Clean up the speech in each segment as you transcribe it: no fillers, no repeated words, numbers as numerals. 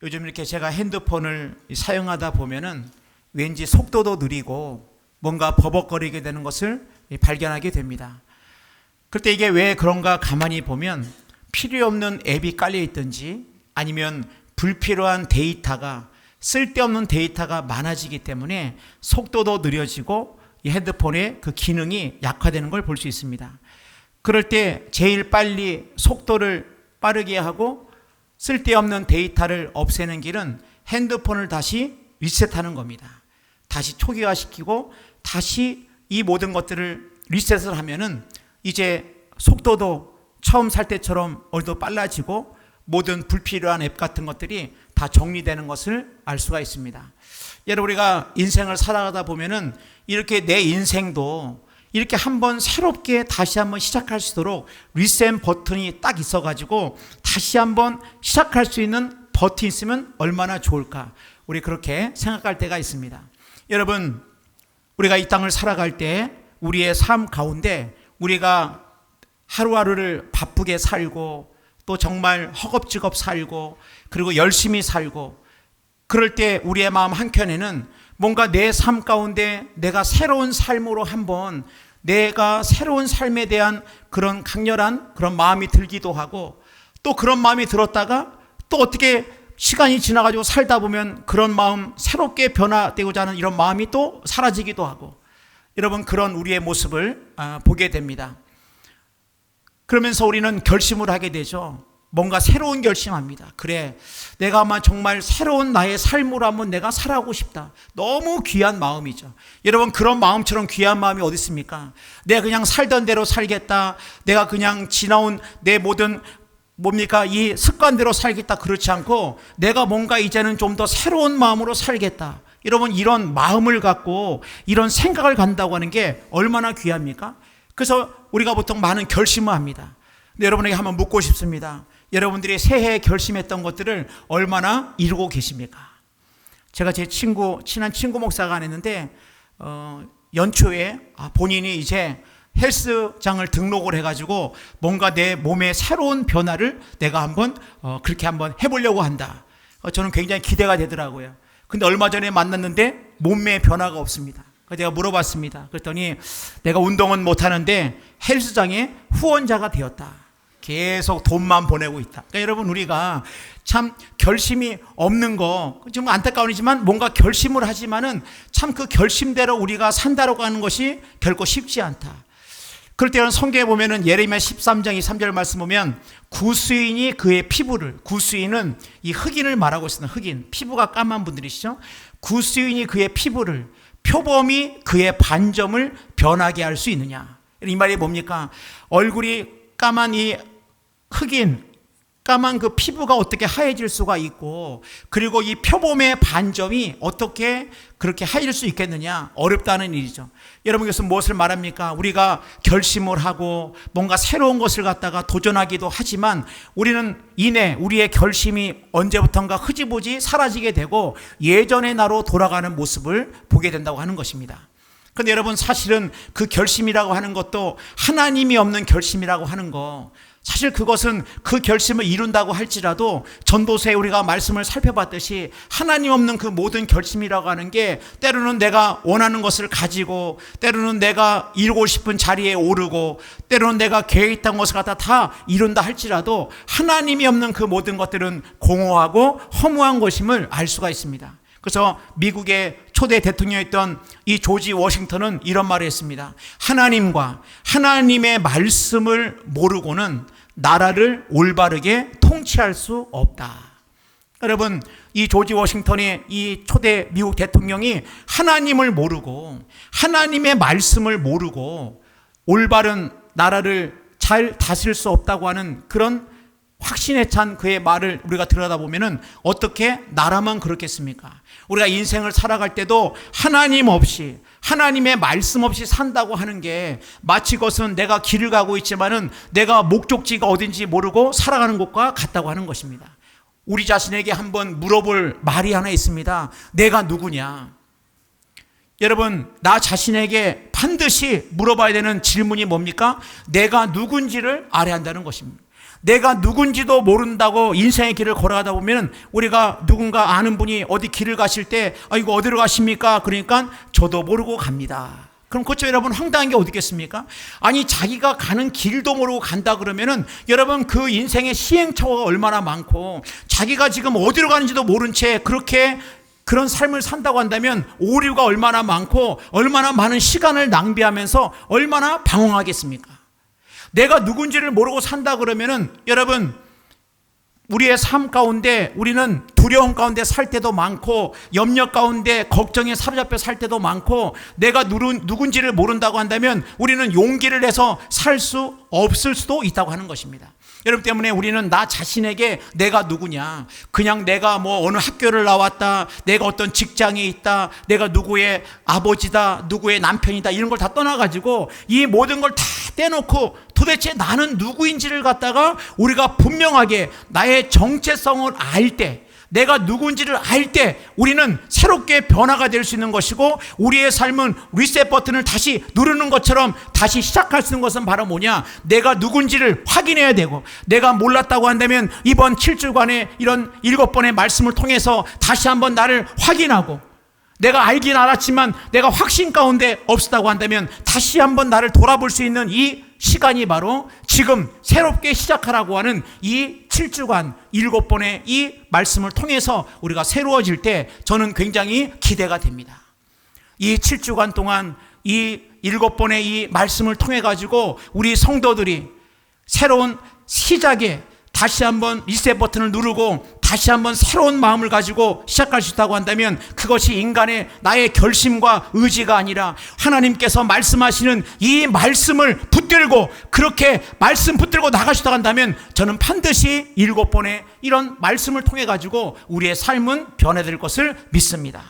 요즘 이렇게 제가 핸드폰을 사용하다 보면은 왠지 속도도 느리고 뭔가 버벅거리게 되는 것을 발견하게 됩니다. 그때 이게 왜 그런가 가만히 보면 필요 없는 앱이 깔려 있든지 아니면 불필요한 데이터가 쓸데없는 데이터가 많아지기 때문에 속도도 느려지고 이 핸드폰의 그 기능이 약화되는 걸 볼 수 있습니다. 그럴 때 제일 빨리 속도를 빠르게 하고 쓸데없는 데이터를 없애는 길은 핸드폰을 다시 리셋하는 겁니다. 다시 초기화시키고 다시 이 모든 것들을 리셋을 하면은 이제 속도도 처음 살 때처럼 어느 정도 빨라지고 모든 불필요한 앱 같은 것들이 다 정리되는 것을 알 수가 있습니다. 여러분, 우리가 인생을 살아가다 보면은 이렇게 내 인생도 이렇게 한번 새롭게 다시 한번 시작할 수 있도록 리셋 버튼이 딱 있어가지고 다시 한번 시작할 수 있는 버튼이 있으면 얼마나 좋을까, 우리 그렇게 생각할 때가 있습니다. 여러분, 우리가 이 땅을 살아갈 때 우리의 삶 가운데 우리가 하루하루를 바쁘게 살고 또 정말 허겁지겁 살고 그리고 열심히 살고 그럴 때 우리의 마음 한켠에는 뭔가 내 삶 가운데 내가 새로운 삶으로 한번 내가 새로운 삶에 대한 그런 강렬한 그런 마음이 들기도 하고 또 그런 마음이 들었다가 또 어떻게 시간이 지나가지고 살다 보면 그런 마음, 새롭게 변화되고자 하는 이런 마음이 또 사라지기도 하고, 여러분, 그런 우리의 모습을 보게 됩니다. 그러면서 우리는 결심을 하게 되죠. 뭔가 새로운 결심합니다. 그래, 내가 아마 정말 새로운 나의 삶으로 한번 내가 살아가고 싶다. 너무 귀한 마음이죠. 여러분, 그런 마음처럼 귀한 마음이 어디 있습니까? 내가 그냥 살던 대로 살겠다, 내가 그냥 지나온 내 모든 이 습관대로 살겠다, 그렇지 않고 내가 뭔가 이제는 좀 더 새로운 마음으로 살겠다. 여러분, 이런 마음을 갖고 이런 생각을 간다고 하는 게 얼마나 귀합니까? 그래서 우리가 보통 많은 결심을 합니다. 근데 여러분에게 한번 묻고 싶습니다. 여러분들이 새해에 결심했던 것들을 얼마나 이루고 계십니까? 제가 제 친한 친구 목사가 했는데 연초에 본인이 이제 헬스장을 등록을 해가지고 뭔가 내 몸에 새로운 변화를 내가 한번 그렇게 한번 해보려고 한다. 저는 굉장히 기대가 되더라고요. 근데 얼마 전에 만났는데 몸매에 변화가 없습니다. 그래서 내가 물어봤습니다. 그랬더니 내가 운동은 못하는데 헬스장에 후원자가 되었다. 계속 돈만 보내고 있다. 그러니까 여러분, 우리가 참 결심이 없는 거 좀 안타까운 일이지만 뭔가 결심을 하지만은 참 그 결심대로 우리가 산다라고 하는 것이 결코 쉽지 않다. 그럴 때는 성경에 보면은 예레미야 13장 3절 말씀 보면 구수인이 그의 피부를, 구수인은 이 흑인을 말하고 있습니다. 흑인, 피부가 까만 분들이시죠. 구수인이 그의 피부를, 표범이 그의 반점을 변하게 할 수 있느냐. 이 말이 뭡니까? 얼굴이 까만 이 흑인, 까만 그 피부가 어떻게 하얘질 수가 있고, 그리고 이 표범의 반점이 어떻게 그렇게 하얘질 수 있겠느냐? 어렵다는 일이죠. 여러분, 이것은 무엇을 말합니까? 우리가 결심을 하고 뭔가 새로운 것을 갖다가 도전하기도 하지만 우리는 이내 우리의 결심이 언제부턴가 흐지부지 사라지게 되고 예전의 나로 돌아가는 모습을 보게 된다고 하는 것입니다. 그런데 여러분, 사실은 그 결심이라고 하는 것도 하나님이 없는 결심이라고 하는 거, 사실 그것은 그 결심을 이룬다고 할지라도 전도서에 우리가 말씀을 살펴봤듯이 하나님 없는 그 모든 결심이라고 하는 게 때로는 내가 원하는 것을 가지고, 때로는 내가 이루고 싶은 자리에 오르고, 때로는 내가 계획했던 것을 갖다 다 이룬다 할지라도 하나님이 없는 그 모든 것들은 공허하고 허무한 것임을 알 수가 있습니다. 그래서 미국의 초대 대통령이었던 이 조지 워싱턴은 이런 말을 했습니다. 하나님과 하나님의 말씀을 모르고는 나라를 올바르게 통치할 수 없다. 여러분, 이 조지 워싱턴의 이 초대 미국 대통령이 하나님을 모르고 하나님의 말씀을 모르고 올바른 나라를 잘 다스릴 수 없다고 하는 그런 확신에 찬 그의 말을 우리가 들여다보면은 어떻게 나라만 그렇겠습니까? 우리가 인생을 살아갈 때도 하나님 없이, 하나님의 말씀 없이 산다고 하는 게 마치 그것은 내가 길을 가고 있지만은 내가 목적지가 어딘지 모르고 살아가는 것과 같다고 하는 것입니다. 우리 자신에게 한번 물어볼 말이 하나 있습니다. 내가 누구냐? 여러분, 나 자신에게 반드시 물어봐야 되는 질문이 뭡니까? 내가 누군지를 알아야 한다는 것입니다. 내가 누군지도 모른다고 인생의 길을 걸어가다 보면 우리가 누군가 아는 분이 어디 길을 가실 때 이거 어디로 가십니까? 그러니까 저도 모르고 갑니다. 그럼 그렇죠, 여러분. 황당한 게 어디 있겠습니까? 아니, 자기가 가는 길도 모르고 간다 그러면은 여러분 그 인생의 시행착오가 얼마나 많고 자기가 지금 어디로 가는지도 모른 채 그렇게 그런 삶을 산다고 한다면 오류가 얼마나 많고 얼마나 많은 시간을 낭비하면서 얼마나 방황하겠습니까? 내가 누군지를 모르고 산다 그러면은 여러분 우리의 삶 가운데 우리는 두려움 가운데 살 때도 많고 염려 가운데 걱정에 사로잡혀 살 때도 많고 내가 누군지를 모른다고 한다면 우리는 용기를 내서 살 수 없을 수도 있다고 하는 것입니다. 여러분 때문에 우리는 나 자신에게 내가 누구냐, 그냥 내가 뭐 어느 학교를 나왔다, 내가 어떤 직장에 있다, 내가 누구의 아버지다, 누구의 남편이다, 이런 걸 다 떠나가지고 이 모든 걸 다 떼놓고 도대체 나는 누구인지를 갖다가 우리가 분명하게 나의 정체성을 알 때, 내가 누군지를 알 때 우리는 새롭게 변화가 될 수 있는 것이고 우리의 삶은 리셋 버튼을 다시 누르는 것처럼 다시 시작할 수 있는 것은 바로 뭐냐, 내가 누군지를 확인해야 되고, 내가 몰랐다고 한다면 이번 7주간의 이런 7번의 말씀을 통해서 다시 한번 나를 확인하고, 내가 알긴 알았지만 내가 확신 가운데 없었다고 한다면 다시 한번 나를 돌아볼 수 있는 이 시간이 바로 지금 새롭게 시작하라고 하는 이 7주간 7번의 이 말씀을 통해서 우리가 새로워질 때 저는 굉장히 기대가 됩니다. 이 7주간 동안 이 7번의 이 말씀을 통해 가지고 우리 성도들이 새로운 시작에 다시 한번 리셋 버튼을 누르고 다시 한번 새로운 마음을 가지고 시작할 수 있다고 한다면 그것이 인간의 나의 결심과 의지가 아니라 하나님께서 말씀하시는 이 말씀을 붙들고 그렇게 말씀 붙들고 나갈 수 있다고 한다면 저는 반드시 7번의 이런 말씀을 통해 가지고 우리의 삶은 변화될 것을 믿습니다.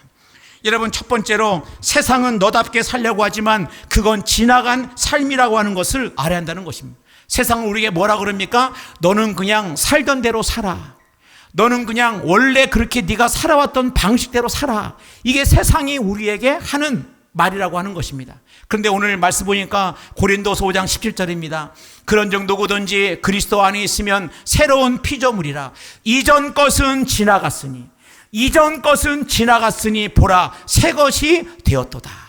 여러분, 첫 번째로 세상은 너답게 살려고 하지만 그건 지나간 삶이라고 하는 것을 알아야 한다는 것입니다. 세상은 우리에게 뭐라 그럽니까? 너는 그냥 살던 대로 살아. 너는 그냥 원래 그렇게 네가 살아왔던 방식대로 살아. 이게 세상이 우리에게 하는 말이라고 하는 것입니다. 그런데 오늘 말씀 보니까 고린도서 5장 17절입니다. 그런 정도고든지 그리스도 안에 있으면 새로운 피조물이라. 이전 것은 지나갔으니 보라 새 것이 되었도다.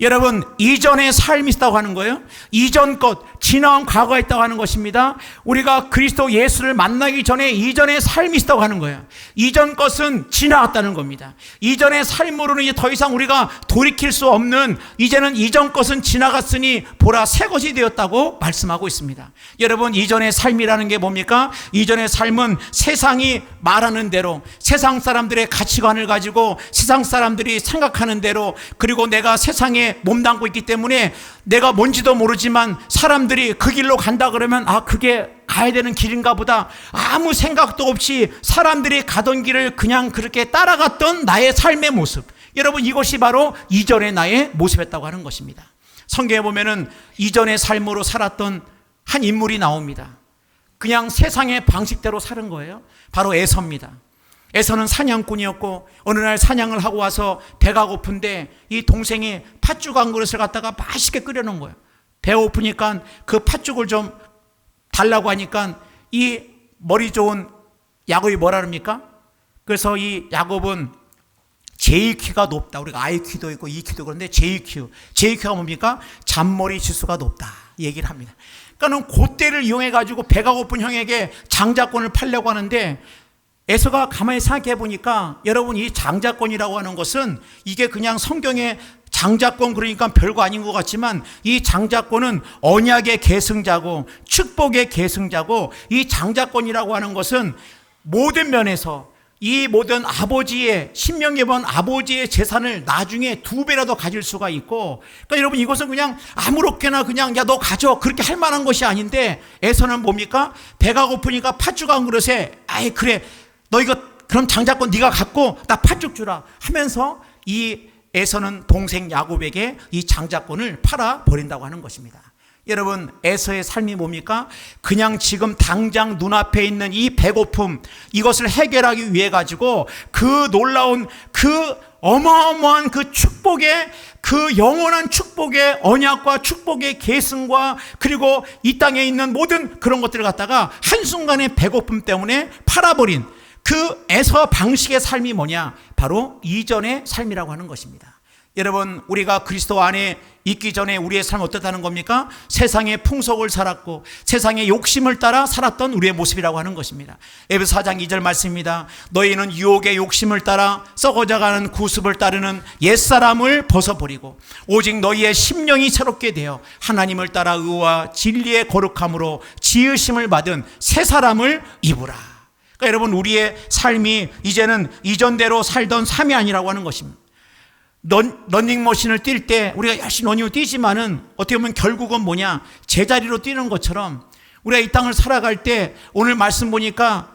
여러분, 이전의 삶이 있다고 하는 거예요. 이전 것, 지나온 과거가 있다고 하는 것입니다. 우리가 그리스도 예수를 만나기 전에 이전의 삶이 있다고 하는 거예요. 이전 것은 지나갔다는 겁니다. 이전의 삶으로는 이제 더 이상 우리가 돌이킬 수 없는, 이제는 이전 것은 지나갔으니 보라 새 것이 되었다고 말씀하고 있습니다. 여러분, 이전의 삶이라는 게 뭡니까? 이전의 삶은 세상이 말하는 대로, 세상 사람들의 가치관을 가지고 세상 사람들이 생각하는 대로, 그리고 내가 세상에 몸담고 있기 때문에 내가 뭔지도 모르지만 사람들이 그 길로 간다 그러면 그게 가야 되는 길인가 보다, 아무 생각도 없이 사람들이 가던 길을 그냥 그렇게 따라갔던 나의 삶의 모습, 여러분 이것이 바로 이전의 나의 모습이었다고 하는 것입니다. 성경에 보면은 이전의 삶으로 살았던 한 인물이 나옵니다. 그냥 세상의 방식대로 사는 거예요. 바로 에서입니다. 에서는 사냥꾼이었고 어느 날 사냥을 하고 와서 배가 고픈데 이 동생이 팥죽 한 그릇을 갖다가 맛있게 끓여놓은 거예요. 배가 고프니까 그 팥죽을 좀 달라고 하니까 이 머리 좋은 야곱이 뭐라 그럽니까? 그래서 이 야곱은 JQ가 높다. 우리가 IQ도 있고 EQ도 그런데 JQ가 뭡니까? 잔머리 지수가 높다 얘기를 합니다. 그러니까는 그때를 이용해 가지고 배가 고픈 형에게 장자권을 팔려고 하는데 에서가 가만히 생각해 보니까 여러분, 이 장자권이라고 하는 것은 이게 그냥 성경의 장자권 그러니까 별거 아닌 것 같지만 이 장자권은 언약의 계승자고 축복의 계승자고, 이 장자권이라고 하는 것은 모든 면에서 이 모든 아버지의 신명기에 본 아버지의 재산을 나중에 2배라도 가질 수가 있고, 그러니까 여러분 이것은 그냥 아무렇게나 그냥 야 너 가져 그렇게 할 만한 것이 아닌데, 에서는 뭡니까? 배가 고프니까 팥죽 한 그릇에 그래 너 이거 그럼 장자권 네가 갖고 나 팥죽 주라 하면서 이 에서는 동생 야곱에게 이 장자권을 팔아 버린다고 하는 것입니다. 여러분, 에서의 삶이 뭡니까? 그냥 지금 당장 눈앞에 있는 이 배고픔, 이것을 해결하기 위해 가지고 그 놀라운 그 어마어마한 그 축복의, 그 영원한 축복의 언약과 축복의 계승과 그리고 이 땅에 있는 모든 그런 것들을 갖다가 한순간의 배고픔 때문에 팔아버린 그 에서 방식의 삶이 뭐냐? 바로 이전의 삶이라고 하는 것입니다. 여러분, 우리가 그리스도 안에 있기 전에 우리의 삶은 어떻다는 겁니까? 세상의 풍속을 살았고 세상의 욕심을 따라 살았던 우리의 모습이라고 하는 것입니다. 에베소 4장 2절 말씀입니다. 너희는 유혹의 욕심을 따라 썩어져가는 구습을 따르는 옛사람을 벗어버리고 오직 너희의 심령이 새롭게 되어 하나님을 따라 의와 진리의 거룩함으로 지으심을 받은 새 사람을 입으라. 그러니까 여러분, 우리의 삶이 이제는 이전대로 살던 삶이 아니라고 하는 것입니다. 러닝머신을 뛸 때 우리가 열심히 러닝을 뛰지만은 어떻게 보면 결국은 뭐냐? 제자리로 뛰는 것처럼 우리가 이 땅을 살아갈 때 오늘 말씀 보니까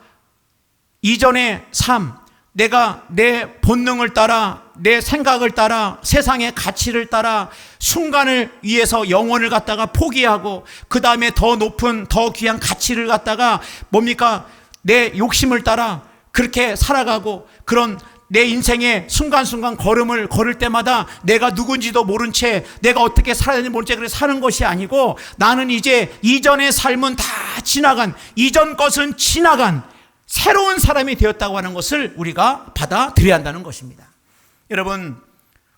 이전의 삶, 내가 내 본능을 따라 내 생각을 따라 세상의 가치를 따라 순간을 위해서 영혼을 갖다가 포기하고 그 다음에 더 높은 더 귀한 가치를 갖다가 뭡니까? 내 욕심을 따라 그렇게 살아가고 그런 내 인생의 순간순간 걸음을 걸을 때마다 내가 누군지도 모른 채 내가 어떻게 살아야 되는지 모른 채 그렇게 사는 것이 아니고 나는 이제 이전의 삶은 다 지나간, 이전 것은 지나간 새로운 사람이 되었다고 하는 것을 우리가 받아들여야 한다는 것입니다. 여러분,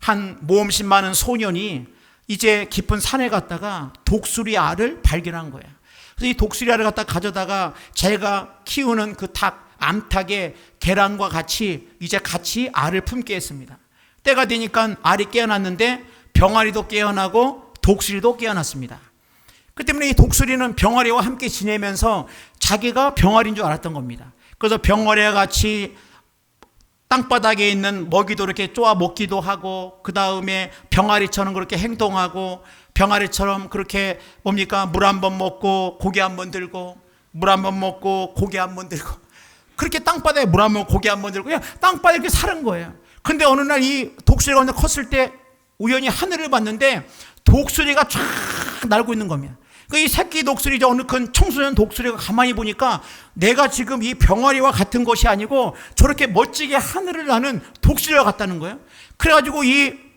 한 모험심 많은 소년이 이제 깊은 산에 갔다가 독수리 알을 발견한 거예요. 그래서 이 독수리 알을 갖다 가져다가 제가 키우는 그 닭 암탉에 계란과 같이 이제 같이 알을 품게 했습니다. 때가 되니까 알이 깨어났는데 병아리도 깨어나고 독수리도 깨어났습니다. 그 때문에 이 독수리는 병아리와 함께 지내면서 자기가 병아리인 줄 알았던 겁니다. 그래서 병아리와 같이 땅바닥에 있는 먹이도 이렇게 쪼아 먹기도 하고 그 다음에 병아리처럼 그렇게 행동하고 병아리처럼 그렇게 뭡니까? 물 한 번 먹고 고기 한 번 들고 물 한 번 먹고 고기 한 번 들고 그렇게 땅바닥에 물 한 번 고기 한 번 들고 그냥 땅바닥에 이렇게 사는 거예요. 근데 어느 날 이 독수리가 컸을 때 우연히 하늘을 봤는데 독수리가 쫙 날고 있는 겁니다. 이 새끼 독수리죠. 어느 큰 청소년 독수리가 가만히 보니까 내가 지금 이 병아리와 같은 것이 아니고 저렇게 멋지게 하늘을 나는 독수리와 같다는 거예요. 그래가지고 이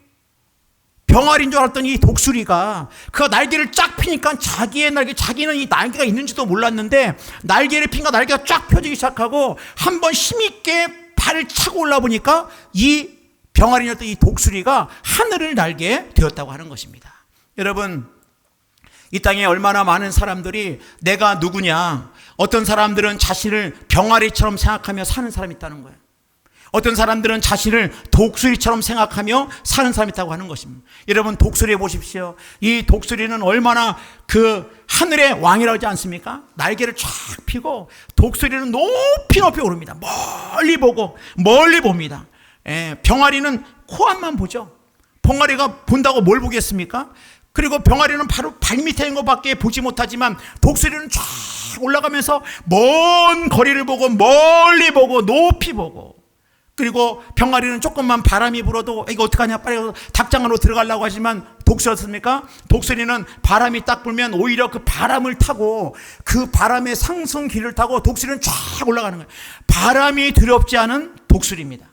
병아리인 줄 알았던 이 독수리가 그 날개를 쫙 피니까 자기의 날개, 자기는 이 날개가 있는지도 몰랐는데 날개를 피니까 날개가 쫙 펴지기 시작하고 한번 힘있게 발을 차고 올라보니까 이 병아리였던 이 독수리가 하늘을 날게 되었다고 하는 것입니다. 여러분, 이 땅에 얼마나 많은 사람들이 내가 누구냐, 어떤 사람들은 자신을 병아리처럼 생각하며 사는 사람이 있다는 거예요. 어떤 사람들은 자신을 독수리처럼 생각하며 사는 사람이 있다고 하는 것입니다. 여러분, 독수리 보십시오. 이 독수리는 얼마나 그 하늘의 왕이라고 하지 않습니까? 날개를 쫙 펴고 독수리는 높이 높이 오릅니다. 멀리 봅니다. 병아리는 코앞만 보죠. 병아리가 본다고 뭘 보겠습니까? 그리고 병아리는 바로 발밑에 있는 것밖에 보지 못하지만 독수리는 쫙 올라가면서 먼 거리를 보고 멀리 보고 높이 보고, 그리고 병아리는 조금만 바람이 불어도 이거 어떡하냐 빨리 닭장 안으로 들어가려고 하지만 독수리였습니까? 독수리는 바람이 딱 불면 오히려 그 바람을 타고 그 바람의 상승기를 타고 독수리는 쫙 올라가는 거예요. 바람이 두렵지 않은 독수리입니다.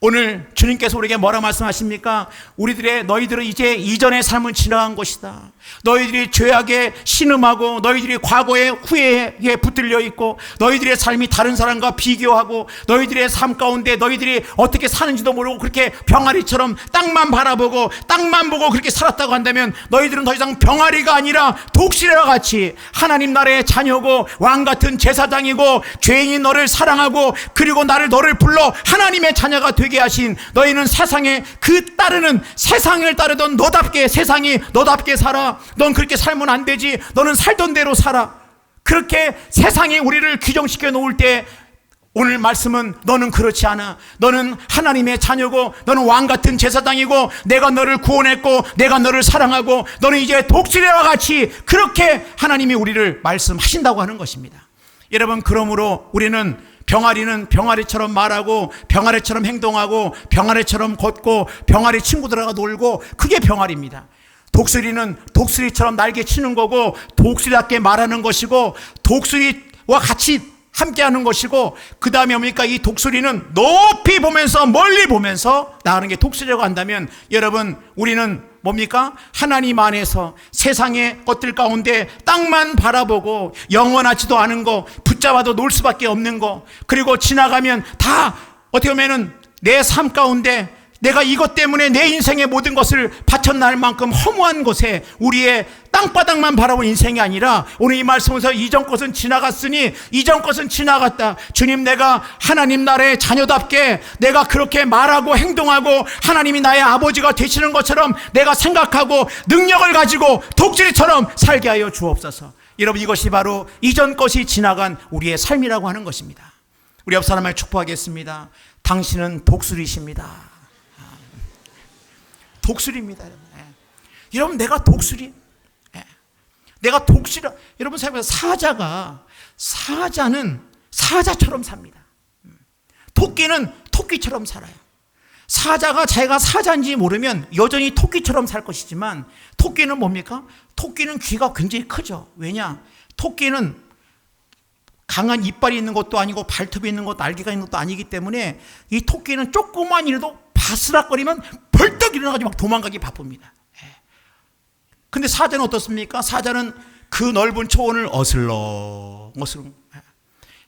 오늘 주님께서 우리에게 뭐라 말씀하십니까? 너희들은 이제 이전의 삶을 지나간 것이다. 너희들이 죄악에 신음하고 너희들이 과거의 후회에 붙들려 있고 너희들의 삶이 다른 사람과 비교하고 너희들의 삶 가운데 너희들이 어떻게 사는지도 모르고 그렇게 병아리처럼 땅만 바라보고 땅만 보고 그렇게 살았다고 한다면 너희들은 더 이상 병아리가 아니라 독수리와 같이 하나님 나라의 자녀고 왕같은 제사장이고 죄인인 너를 사랑하고 그리고 너를 불러 하나님의 자녀가 되게 하신 너희는 세상에 세상을 따르던 너답게 세상이 너답게 살아. 넌 그렇게 살면 안 되지. 너는 살던 대로 살아. 그렇게 세상이 우리를 규정시켜 놓을 때 오늘 말씀은 너는 그렇지 않아. 너는 하나님의 자녀고 너는 왕같은 제사장이고 내가 너를 구원했고 내가 너를 사랑하고 너는 이제 독수리와 같이 그렇게 하나님이 우리를 말씀하신다고 하는 것입니다. 여러분, 그러므로 우리는 병아리는 병아리처럼 말하고 병아리처럼 행동하고 병아리처럼 걷고 병아리 친구들하고 놀고 그게 병아리입니다. 독수리는 독수리처럼 날개 치는 거고 독수리답게 말하는 것이고 독수리와 같이 함께하는 것이고, 그 다음에 뭡니까? 이 독수리는 높이 보면서 멀리 보면서 나가는 게 독수리라고 한다면, 여러분, 우리는 뭡니까? 하나님 안에서 세상의 것들 가운데 땅만 바라보고 영원하지도 않은 거, 붙잡아도 놓을 수밖에 없는 거, 그리고 지나가면 다 어떻게 보면은 내 삶 가운데 내가 이것 때문에 내 인생의 모든 것을 바쳤날 만큼 허무한 곳에 우리의 땅바닥만 바라본 인생이 아니라, 오늘 이 말씀에서 이전 것은 지나갔으니 이전 것은 지나갔다. 주님, 내가 하나님 나라의 자녀답게 내가 그렇게 말하고 행동하고 하나님이 나의 아버지가 되시는 것처럼 내가 생각하고 능력을 가지고 독수리처럼 살게 하여 주옵소서. 여러분, 이것이 바로 이전 것이 지나간 우리의 삶이라고 하는 것입니다. 우리 옆 사람을 축복하겠습니다. 당신은 독수리십니다. 독수리입니다. 여러분, 내가 독수리, 내가 독수리. 여러분 생각해보세요. 사자는 사자처럼 삽니다. 토끼는 토끼처럼 살아요. 사자가 자기가 사자인지 모르면 여전히 토끼처럼 살 것이지만, 토끼는 뭡니까? 토끼는 귀가 굉장히 크죠. 왜냐? 토끼는 강한 이빨이 있는 것도 아니고 발톱이 있는 것도 날개가 있는 것도 아니기 때문에 이 토끼는 조그만 일도 바스락거리면 벌떡 일어나가지고 막 도망가기 바쁩니다. 근데 사자는 어떻습니까? 사자는 그 넓은 초원을 어슬렁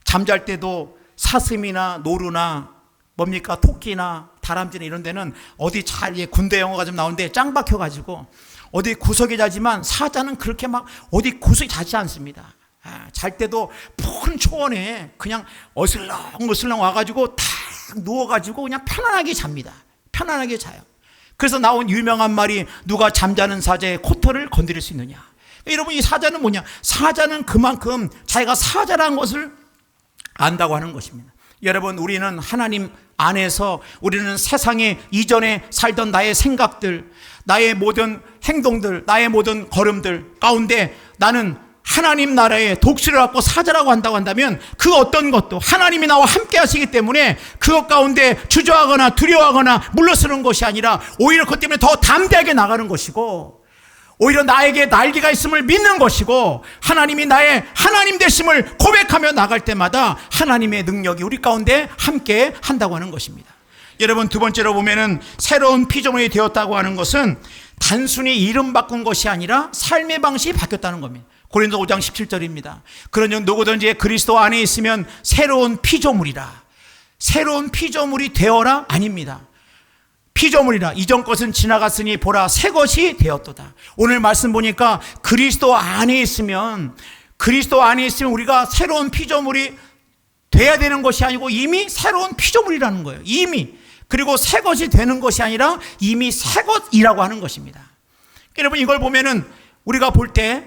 잠잘 때도 사슴이나 노루나 뭡니까? 토끼나 다람쥐나 이런 데는 어디 잘, 군대 영화가 좀 나오는데 짱 박혀가지고 어디 구석에 자지만, 사자는 그렇게 막 어디 구석에 자지 않습니다. 잘 때도 푸른 초원에 그냥 어슬렁어슬렁 와가지고 탁 누워가지고 그냥 편안하게 잡니다. 편안하게 자요. 그래서 나온 유명한 말이, 누가 잠자는 사자의 코털을 건드릴 수 있느냐. 여러분, 이 사자는 뭐냐? 사자는 그만큼 자기가 사자라는 것을 안다고 하는 것입니다. 여러분, 우리는 하나님 안에서, 우리는 세상에 이전에 살던 나의 생각들, 나의 모든 행동들, 나의 모든 걸음들 가운데 나는 하나님 나라의 독수리를 갖고 사자라고 한다고 한다면, 그 어떤 것도 하나님이 나와 함께 하시기 때문에 그것 가운데 주저하거나 두려워하거나 물러서는 것이 아니라, 오히려 그것 때문에 더 담대하게 나가는 것이고, 오히려 나에게 날개가 있음을 믿는 것이고, 하나님이 나의 하나님 되심을 고백하며 나갈 때마다 하나님의 능력이 우리 가운데 함께 한다고 하는 것입니다. 여러분, 두 번째로 보면은 새로운 피조물이 되었다고 하는 것은 단순히 이름 바꾼 것이 아니라 삶의 방식이 바뀌었다는 겁니다. 고린도 5장 17절입니다. 그런즉 누구든지 그리스도 안에 있으면 새로운 피조물이라. 새로운 피조물이 되어라 아닙니다. 피조물이라. 이전 것은 지나갔으니 보라 새 것이 되었도다. 오늘 말씀 보니까 그리스도 안에 있으면 우리가 새로운 피조물이 돼야 되는 것이 아니고 이미 새로운 피조물이라는 거예요. 이미. 그리고 새 것이 되는 것이 아니라 이미 새 것이라고 하는 것입니다. 여러분, 이걸 보면은 우리가 볼 때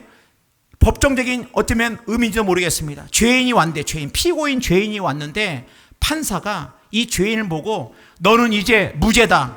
법정적인 어쩌면 의미인지도 모르겠습니다. 죄인이 왔는데, 피고인 죄인이 왔는데 판사가 이 죄인을 보고 너는 이제 무죄다.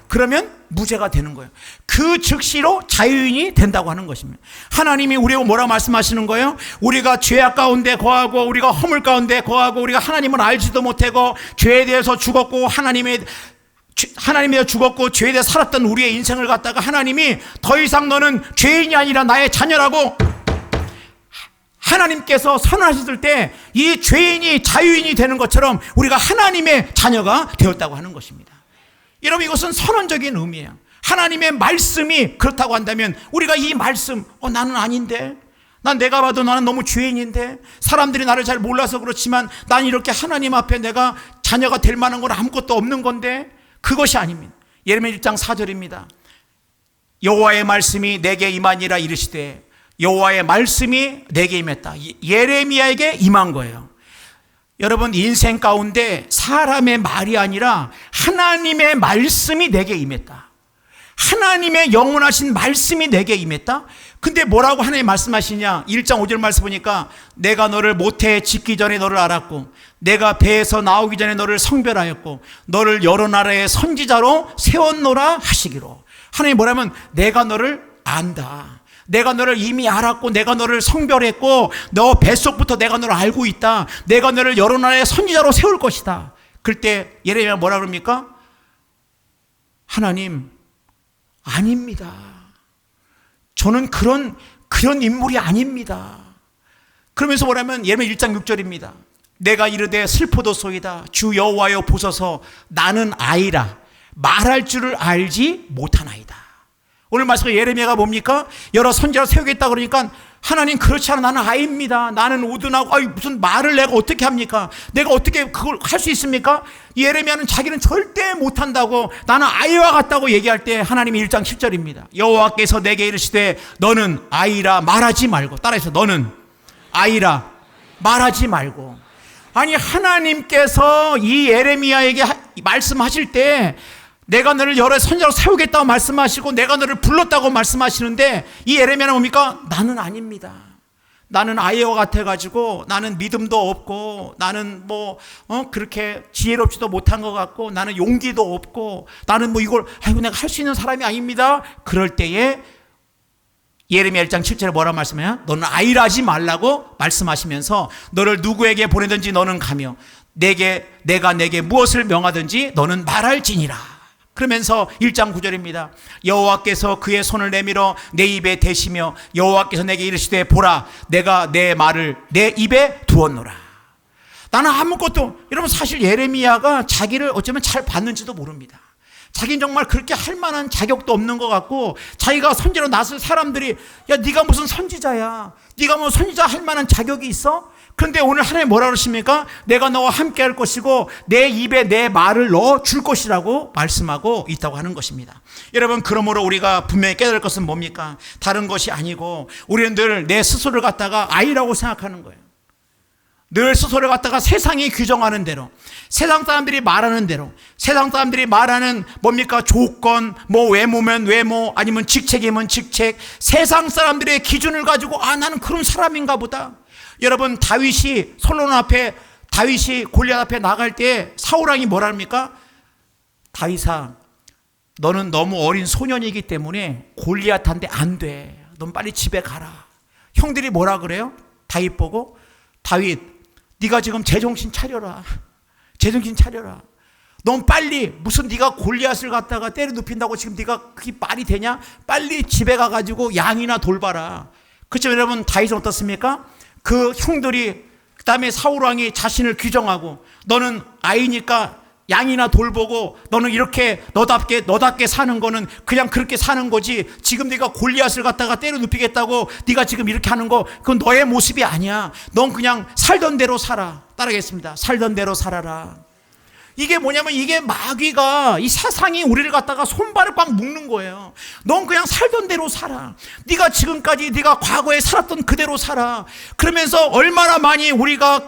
그러면 무죄가 되는 거예요. 그 즉시로 자유인이 된다고 하는 것입니다. 하나님이 우리하고 뭐라고 말씀하시는 거예요? 우리가 죄악 가운데 거하고 우리가 허물 가운데 거하고 우리가 하나님을 알지도 못하고 죄에 대해서 죽었고 하나님에 대해 죽었고 죄에 대해 살았던 우리의 인생을 갖다가 하나님이 더 이상 너는 죄인이 아니라 나의 자녀라고 하나님께서 선언하셨을 때 이 죄인이 자유인이 되는 것처럼 우리가 하나님의 자녀가 되었다고 하는 것입니다. 여러분, 이것은 선언적인 의미예요. 하나님의 말씀이 그렇다고 한다면 우리가 이 말씀, 나는 아닌데, 난 내가 봐도 나는 너무 죄인인데, 사람들이 나를 잘 몰라서 그렇지만 난 이렇게 하나님 앞에 내가 자녀가 될 만한 건 아무것도 없는 건데, 그것이 아닙니다. 예레미야 1장 4절입니다. 여호와의 말씀이 내게 임하니라 이르시되, 여호와의 말씀이 내게 임했다. 예레미야에게 임한 거예요. 여러분, 인생 가운데 사람의 말이 아니라 하나님의 말씀이 내게 임했다. 하나님의 영원하신 말씀이 내게 임했다. 근데 뭐라고 하나님 말씀하시냐? 1장 5절 말씀 보니까 내가 너를 모태에 짓기 전에 너를 알았고 내가 배에서 나오기 전에 너를 성별하였고 너를 여러 나라의 선지자로 세웠노라 하시기로. 하나님 뭐라면 내가 너를 안다. 내가 너를 이미 알았고 내가 너를 성별했고 너 뱃속부터 내가 너를 알고 있다. 내가 너를 여러 나라의 선지자로 세울 것이다. 그때 예레미야 뭐라 그럽니까? 하나님, 아닙니다. 저는 그런 인물이 아닙니다. 그러면서 뭐냐면 예레미야 1장 6절입니다. 내가 이르되 슬프도소이다. 주 여호와여 보소서 나는 아이라 말할 줄을 알지 못하나이다. 오늘 말씀 예레미야가 뭡니까? 여러 선지자를 세우겠다 그러니까 하나님 그렇지 않아 나는 아이입니다. 나는 우둔하고 무슨 말을 내가 어떻게 합니까? 내가 어떻게 그걸 할 수 있습니까? 예레미야는 자기는 절대 못한다고 나는 아이와 같다고 얘기할 때 하나님이 1장 10절입니다. 여호와께서 내게 이르시되 너는 아이라 말하지 말고, 따라해서 너는 아이라 말하지 말고. 아니 하나님께서 이 예레미야에게 말씀하실 때 내가 너를 여러 선지자로 세우겠다고 말씀하시고 내가 너를 불렀다고 말씀하시는데 이 예레미야는 뭡니까? 나는 아닙니다. 나는 아이와 같아가지고 나는 믿음도 없고 나는 그렇게 지혜롭지도 못한 것 같고 나는 용기도 없고 나는 이걸 내가 할 수 있는 사람이 아닙니다. 그럴 때에 예레미야 1장 7절에 뭐라고 말씀해요? 너는 아이라지 말라고 말씀하시면서 너를 누구에게 보내든지 너는 가며 내가 내게 무엇을 명하든지 너는 말할지니라. 그러면서 1장 9절입니다. 여호와께서 그의 손을 내밀어 내 입에 대시며 여호와께서 내게 이르시되 보라 내가 내 말을 내 입에 두었노라. 나는 아무것도, 여러분 사실 예레미야가 자기를 어쩌면 잘 봤는지도 모릅니다. 자기는 정말 그렇게 할 만한 자격도 없는 것 같고 자기가 선지자로 나설 사람들이 야 네가 무슨 선지자야, 네가 뭐 선지자 할 만한 자격이 있어? 그런데 오늘 하나님 뭐라 그러십니까? 내가 너와 함께 할 것이고 내 입에 내 말을 넣어 줄 것이라고 말씀하고 있다고 하는 것입니다. 여러분 그러므로 우리가 분명히 깨달을 것은 뭡니까? 다른 것이 아니고 우리는 늘 내 스스로를 갖다가 아이라고 생각하는 거예요. 늘 스스로를 갖다가 세상이 규정하는 대로, 세상 사람들이 말하는 대로, 세상 사람들이 말하는 뭡니까? 조건, 외모면 외모, 아니면 직책이면 직책, 세상 사람들의 기준을 가지고 나는 그런 사람인가 보다. 여러분 다윗이 골리앗 앞에 나갈 때 사울왕이 뭐라 합니까? 다윗아 너는 너무 어린 소년이기 때문에 골리앗한테 안 돼. 넌 빨리 집에 가라. 형들이 뭐라 그래요? 다윗 보고 다윗 네가 지금 제정신 차려라. 제정신 차려라. 넌 빨리 무슨 네가 골리앗을 갖다가 때려 눕힌다고 지금 네가 그게 말이 되냐? 빨리 집에 가가지고 양이나 돌봐라. 그렇죠 여러분 다윗은 어떻습니까? 그 형들이 그 다음에 사울왕이 자신을 규정하고 너는 아이니까 양이나 돌보고 너는 이렇게 너답게 사는 거는 그냥 그렇게 사는 거지 지금 네가 골리앗을 갖다가 때려 눕히겠다고 네가 지금 이렇게 하는 거 그건 너의 모습이 아니야. 넌 그냥 살던 대로 살아. 따라하겠습니다. 살던 대로 살아라. 이게 뭐냐면 이게 마귀가 이 세상이 우리를 갖다가 손발을 꽉 묶는 거예요. 넌 그냥 살던 대로 살아. 네가 지금까지 네가 과거에 살았던 그대로 살아. 그러면서 얼마나 많이 우리가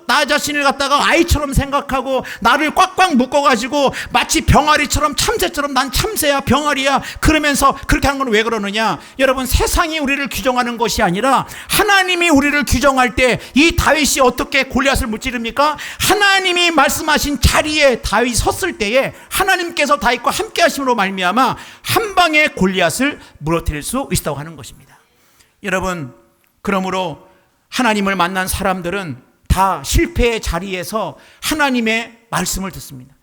나 자신을 갖다가 아이처럼 생각하고 나를 꽉꽉 묶어가지고 마치 병아리처럼 참새처럼 난 참새야 병아리야 그러면서 그렇게 하는 건 왜 그러느냐? 여러분 세상이 우리를 규정하는 것이 아니라 하나님이 우리를 규정할 때 이 다윗이 어떻게 골리앗을 무찌릅니까? 하나님이 말씀하신 자리 다윗이 섰을 때에 하나님께서 다윗과 함께 하심으로 말미암아 한 방에 골리앗을 무너뜨릴 수 있다고 하는 것입니다. 여러분 그러므로 하나님을 만난 사람들은 다 실패의 자리에서 하나님의 말씀을 듣습니다.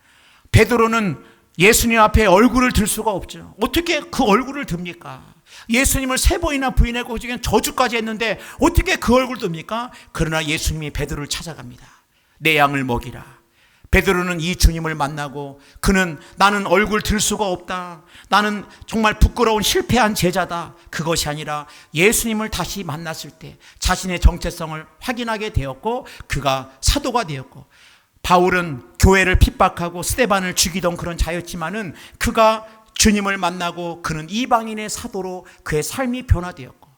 베드로는 예수님 앞에 얼굴을 들 수가 없죠. 어떻게 그 얼굴을 듭니까? 예수님을 3번이나 부인하고 그중에 저주까지 했는데 어떻게 그 얼굴을 듭니까? 그러나 예수님이 베드로를 찾아갑니다. 내 양을 먹이라. 베드로는 이 주님을 만나고 그는 나는 얼굴 들 수가 없다. 나는 정말 부끄러운 실패한 제자다. 그것이 아니라 예수님을 다시 만났을 때 자신의 정체성을 확인하게 되었고 그가 사도가 되었고 바울은 교회를 핍박하고 스데반을 죽이던 그런 자였지만은 그가 주님을 만나고 그는 이방인의 사도로 그의 삶이 변화되었고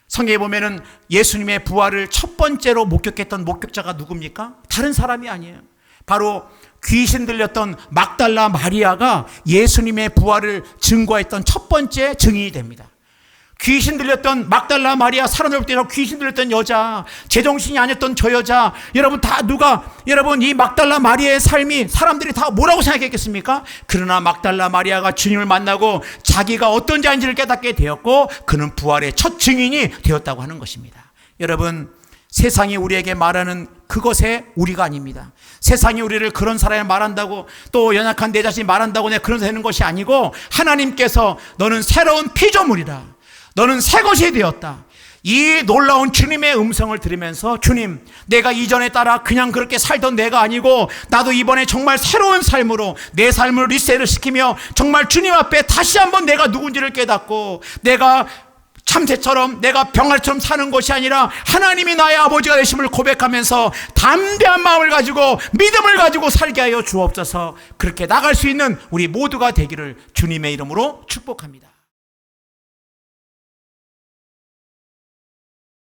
성경에 보면은 예수님의 부활을 첫 번째로 목격했던 목격자가 누굽니까? 다른 사람이 아니에요. 바로 귀신 들렸던 막달라 마리아가 예수님의 부활을 증거했던 첫 번째 증인이 됩니다. 귀신 들렸던 막달라 마리아, 사람들 때로 귀신 들렸던 여자, 제정신이 아니었던 저 여자, 여러분 여러분 이 막달라 마리아의 삶이 사람들이 다 뭐라고 생각했겠습니까? 그러나 막달라 마리아가 주님을 만나고 자기가 어떤 자인지를 깨닫게 되었고 그는 부활의 첫 증인이 되었다고 하는 것입니다. 여러분 세상이 우리에게 말하는 그것에 우리가 아닙니다. 세상이 우리를 그런 사람이 말한다고 또 연약한 내 자신이 말한다고 내가 그런 되는 것이 아니고 하나님께서 너는 새로운 피조물이다. 너는 새 것이 되었다. 이 놀라운 주님의 음성을 들으면서 주님, 내가 이전에 따라 그냥 그렇게 살던 내가 아니고 나도 이번에 정말 새로운 삶으로 내 삶을 리셋을 시키며 정말 주님 앞에 다시 한번 내가 누군지를 깨닫고 내가 참새처럼 내가 병아리처럼 사는 것이 아니라 하나님이 나의 아버지가 되심을 고백하면서 담대한 마음을 가지고 믿음을 가지고 살게 하여 주옵소서. 그렇게 나갈 수 있는 우리 모두가 되기를 주님의 이름으로 축복합니다.